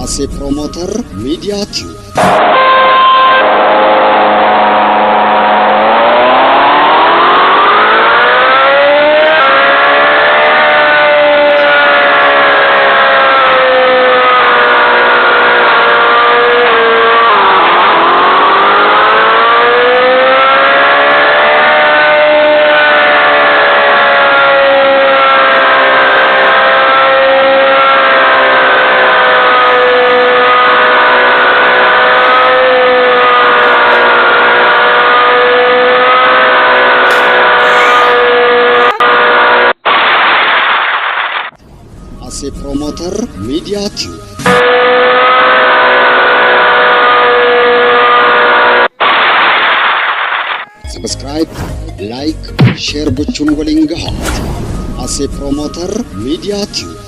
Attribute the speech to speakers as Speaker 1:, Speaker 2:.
Speaker 1: ASE Promoter Media Tube. ASE Promoter Media Tube. Subscribe, like, share gochuun waliin gahaa. ASE Promoter Media Tube.